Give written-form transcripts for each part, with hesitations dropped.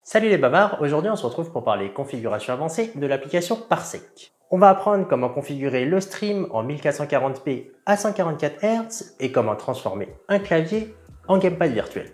Salut les bavards, aujourd'hui on se retrouve pour parler configuration avancée de l'application Parsec. On va apprendre comment configurer le stream en 1440p à 144 Hz et comment transformer un clavier en gamepad virtuel.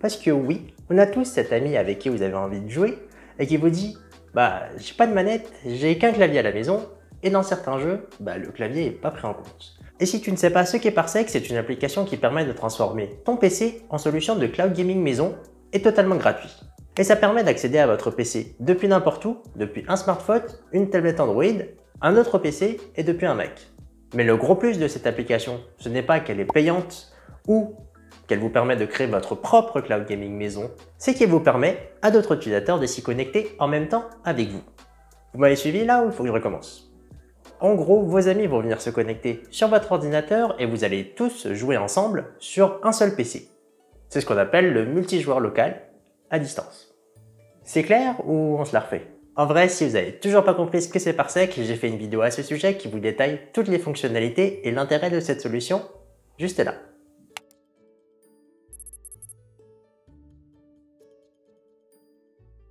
Parce que oui, on a tous cet ami avec qui vous avez envie de jouer et qui vous dit « Bah, j'ai pas de manette, j'ai qu'un clavier à la maison et dans certains jeux, le clavier est pas pris en compte. » Et si tu ne sais pas ce qu'est Parsec, c'est une application qui permet de transformer ton PC en solution de cloud gaming maison et totalement gratuit. Et ça permet d'accéder à votre PC depuis n'importe où, depuis un smartphone, une tablette Android, un autre PC et depuis un Mac. Mais le gros plus de cette application, ce n'est pas qu'elle est payante ou qu'elle vous permet de créer votre propre cloud gaming maison, c'est qu'elle vous permet à d'autres utilisateurs de s'y connecter en même temps avec vous. Vous m'avez suivi là ou il faut que je recommence? En gros, vos amis vont venir se connecter sur votre ordinateur et vous allez tous jouer ensemble sur un seul PC. C'est ce qu'on appelle le multijoueur local à distance. C'est clair ou on se la refait? En vrai, si vous n'avez toujours pas compris ce que c'est Parsec, j'ai fait une vidéo à ce sujet qui vous détaille toutes les fonctionnalités et l'intérêt de cette solution, juste là.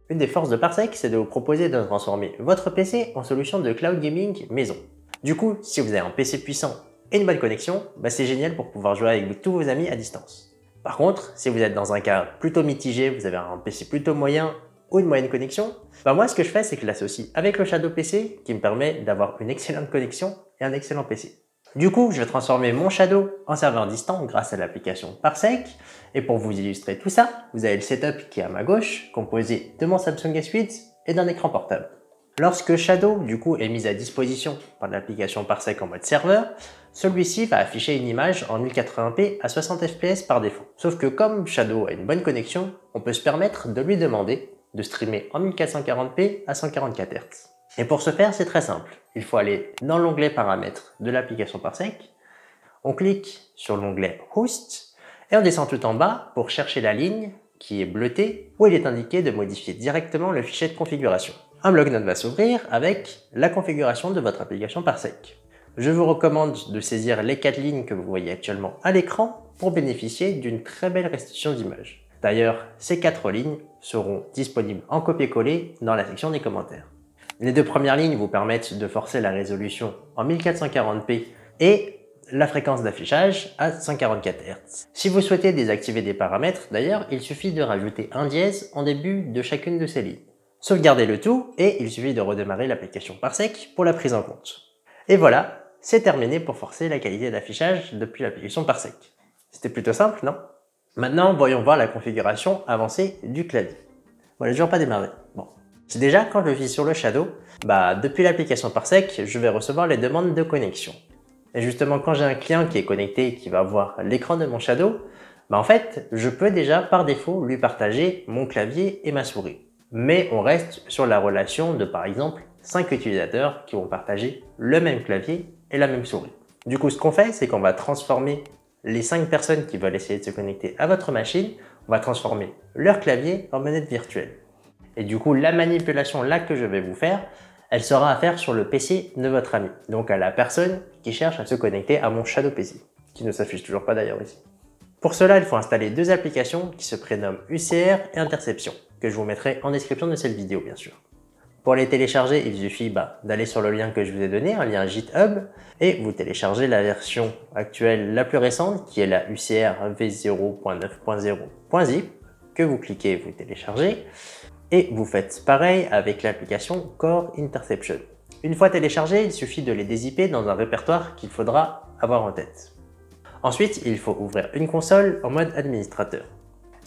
Une des forces de Parsec, c'est de vous proposer de transformer votre PC en solution de cloud gaming maison. Du coup, si vous avez un PC puissant et une bonne connexion, c'est génial pour pouvoir jouer avec tous vos amis à distance. Par contre, si vous êtes dans un cas plutôt mitigé, vous avez un PC plutôt moyen ou une moyenne connexion, moi ce que je fais c'est que je l'associe avec le Shadow PC qui me permet d'avoir une excellente connexion et un excellent PC. Du coup, je vais transformer mon Shadow en serveur distant grâce à l'application Parsec. Et pour vous illustrer tout ça, vous avez le setup qui est à ma gauche, composé de mon Samsung S8 et d'un écran portable. Lorsque Shadow, du coup, est mis à disposition par l'application Parsec en mode serveur, celui-ci va afficher une image en 1080p à 60 fps par défaut. Sauf que comme Shadow a une bonne connexion, on peut se permettre de lui demander de streamer en 1440p à 144 Hz. Et pour ce faire, c'est très simple. Il faut aller dans l'onglet paramètres de l'application Parsec, on clique sur l'onglet Host et on descend tout en bas pour chercher la ligne qui est bleutée où il est indiqué de modifier directement le fichier de configuration. Un bloc-notes va s'ouvrir avec la configuration de votre application Parsec. Je vous recommande de saisir les 4 lignes que vous voyez actuellement à l'écran pour bénéficier d'une très belle restitution d'image. D'ailleurs, ces 4 lignes seront disponibles en copier-coller dans la section des commentaires. Les 2 premières lignes vous permettent de forcer la résolution en 1440p et la fréquence d'affichage à 144 Hz. Si vous souhaitez désactiver des paramètres, d'ailleurs, il suffit de rajouter un dièse en début de chacune de ces lignes. Sauvegardez le tout et il suffit de redémarrer l'application Parsec pour la prise en compte. Et voilà, c'est terminé pour forcer la qualité d'affichage depuis l'application Parsec. C'était plutôt simple, non? Maintenant, voyons voir la configuration avancée du clavier. Bon, elle n'a toujours pas démarré. Bon. C'est déjà, quand je suis sur le Shadow, depuis l'application Parsec, je vais recevoir les demandes de connexion. Et justement, quand j'ai un client qui est connecté et qui va voir l'écran de mon Shadow, en fait, je peux déjà par défaut lui partager mon clavier et ma souris. Mais on reste sur la relation de, par exemple, 5 utilisateurs qui vont partager le même clavier et la même souris. Du coup, ce qu'on fait, c'est qu'on va transformer les 5 personnes qui veulent essayer de se connecter à votre machine, on va transformer leur clavier en manette virtuelle. Et du coup, la manipulation là que je vais vous faire, elle sera à faire sur le PC de votre ami. Donc à la personne qui cherche à se connecter à mon Shadow PC, qui ne s'affiche toujours pas d'ailleurs ici. Pour cela, il faut installer 2 applications qui se prénomment UCR et Interception, que je vous mettrai en description de cette vidéo bien sûr. Pour les télécharger, il suffit d'aller sur le lien que je vous ai donné, un lien GitHub, et vous téléchargez la version actuelle la plus récente, qui est la UCR v0.9.0.zip, que vous cliquez, vous téléchargez, et vous faites pareil avec l'application Core Interception. Une fois téléchargé, il suffit de les dézipper dans un répertoire qu'il faudra avoir en tête. Ensuite, il faut ouvrir une console en mode administrateur.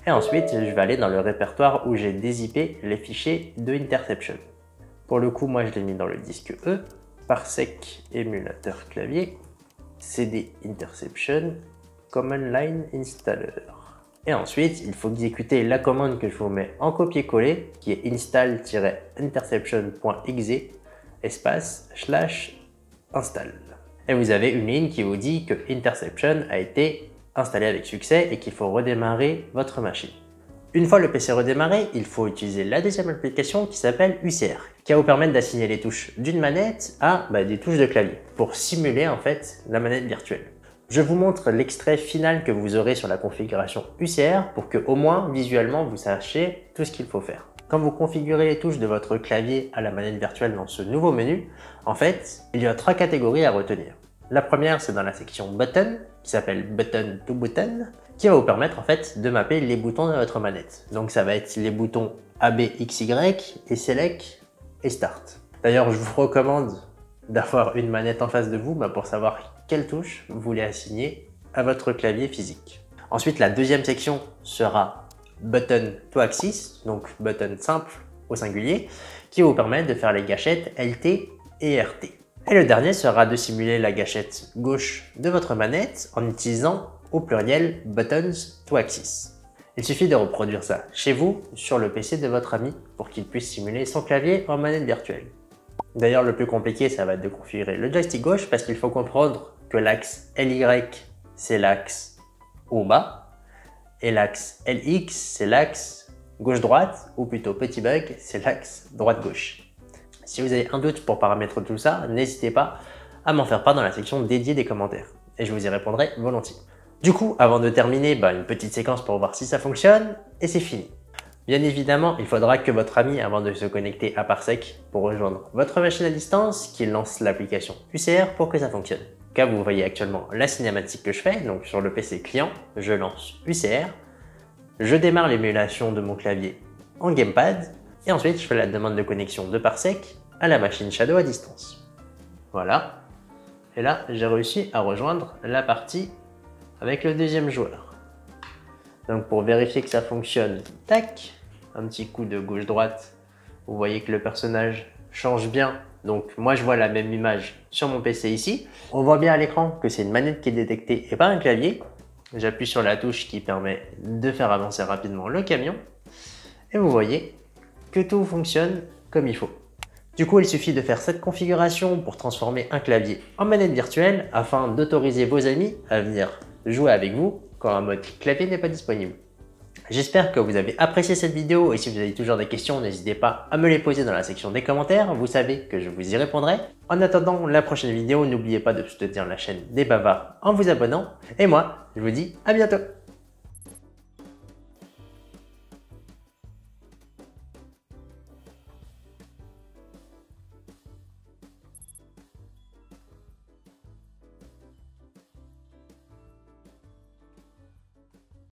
Et ensuite, je vais aller dans le répertoire où j'ai dézippé les fichiers de Interception. Pour le coup, moi je l'ai mis dans le disque E, Parsec émulateur clavier, CD Interception, Command Line Installer. Et ensuite, il faut exécuter la commande que je vous mets en copier-coller, qui est install-interception.exe espace /install. Et vous avez une ligne qui vous dit que Interception a été installé avec succès et qu'il faut redémarrer votre machine. Une fois le PC redémarré, il faut utiliser la deuxième application qui s'appelle UCR, qui va vous permettre d'assigner les touches d'une manette à des touches de clavier, pour simuler en fait la manette virtuelle. Je vous montre l'extrait final que vous aurez sur la configuration UCR pour que au moins visuellement vous sachiez tout ce qu'il faut faire. Quand vous configurez les touches de votre clavier à la manette virtuelle dans ce nouveau menu, en fait, il y a 3 catégories à retenir. La première, c'est dans la section Button, qui s'appelle Button to Button, qui va vous permettre en fait de mapper les boutons de votre manette. Donc ça va être les boutons AB, XY et Select et Start. D'ailleurs, je vous recommande d'avoir une manette en face de vous pour savoir quelle touche vous voulez assigner à votre clavier physique. Ensuite, la deuxième section sera Button to Axis, donc button simple au singulier, qui va vous permettre de faire les gâchettes LT et RT. Et le dernier sera de simuler la gâchette gauche de votre manette en utilisant au pluriel Buttons to Axis. Il suffit de reproduire ça chez vous sur le PC de votre ami pour qu'il puisse simuler son clavier en manette virtuelle. D'ailleurs, le plus compliqué, ça va être de configurer le joystick gauche parce qu'il faut comprendre que l'axe LY, c'est l'axe haut bas et l'axe LX, c'est l'axe gauche-droite, ou plutôt petit bug, c'est l'axe droite-gauche. Si vous avez un doute pour paramétrer tout ça, n'hésitez pas à m'en faire part dans la section dédiée des commentaires et je vous y répondrai volontiers. Du coup, avant de terminer, une petite séquence pour voir si ça fonctionne et c'est fini. Bien évidemment, il faudra que votre ami, avant de se connecter à Parsec pour rejoindre votre machine à distance, qu'il lance l'application UCR pour que ça fonctionne. Car vous voyez actuellement la cinématique que je fais, donc sur le PC client, je lance UCR, je démarre l'émulation de mon clavier en gamepad, et ensuite je fais la demande de connexion de Parsec à la machine Shadow à distance. Voilà, et là j'ai réussi à rejoindre la partie avec le deuxième joueur. Donc pour vérifier que ça fonctionne, tac, un petit coup de gauche-droite, vous voyez que le personnage change bien. Donc moi je vois la même image sur mon PC ici. On voit bien à l'écran que c'est une manette qui est détectée et pas un clavier. J'appuie sur la touche qui permet de faire avancer rapidement le camion. Et vous voyez que tout fonctionne comme il faut. Du coup, il suffit de faire cette configuration pour transformer un clavier en manette virtuelle afin d'autoriser vos amis à venir jouer avec vous quand un mode clavier n'est pas disponible. J'espère que vous avez apprécié cette vidéo et si vous avez toujours des questions, n'hésitez pas à me les poser dans la section des commentaires, vous savez que je vous y répondrai. En attendant la prochaine vidéo, n'oubliez pas de soutenir la chaîne des Bavards en vous abonnant et moi, je vous dis à bientôt.